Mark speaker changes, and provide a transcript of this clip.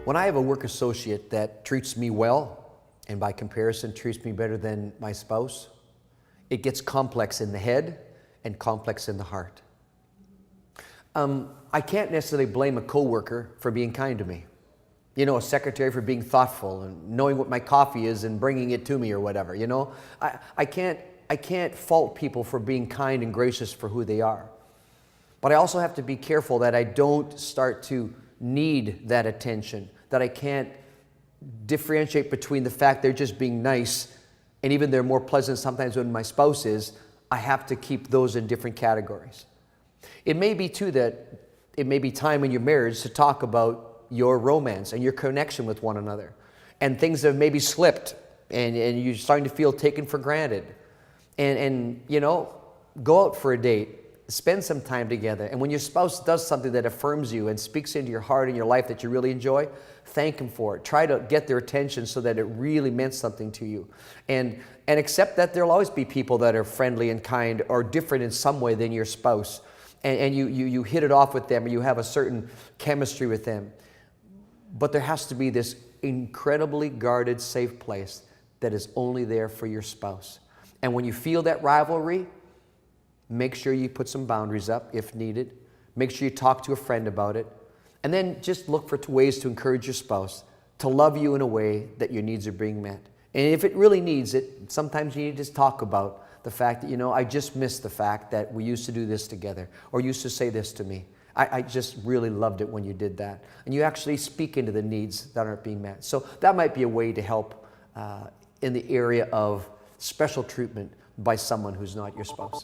Speaker 1: When I have a work associate that treats me well, and by comparison treats me better than my spouse, it gets complex in the head and complex in the heart. I can't necessarily blame a coworker for being kind to me. You know, a secretary for being thoughtful and knowing what my coffee is and bringing it to me or whatever, you know. I can't fault people for being kind and gracious for who they are. But I also have to be careful that I don't start to need that attention, that I can't differentiate between the fact they're just being nice and even they're more pleasant sometimes when my spouse is. I have to keep those in different categories. It may be too that it may be time in your marriage to talk about your romance and your connection with one another and things that have maybe slipped and you're starting to feel taken for granted. And you know, go out for a date, spend some time together, and when your spouse does something that affirms you and speaks into your heart and your life that you really enjoy, thank them for it. Try to get their attention so that it really meant something to you. And accept that there'll always be people that are friendly and kind or different in some way than your spouse. And you hit it off with them, or you have a certain chemistry with them. But there has to be this incredibly guarded, safe place that is only there for your spouse. And when you feel that rivalry, make sure you put some boundaries up if needed. Make sure you talk to a friend about it. And then just look for ways to encourage your spouse to love you in a way that your needs are being met. And if it really needs it, sometimes you need to just talk about the fact that, you know, I just miss the fact that we used to do this together, or used to say this to me. I just really loved it when you did that. And you actually speak into the needs that aren't being met. So that might be a way to help in the area of special treatment by someone who's not your spouse.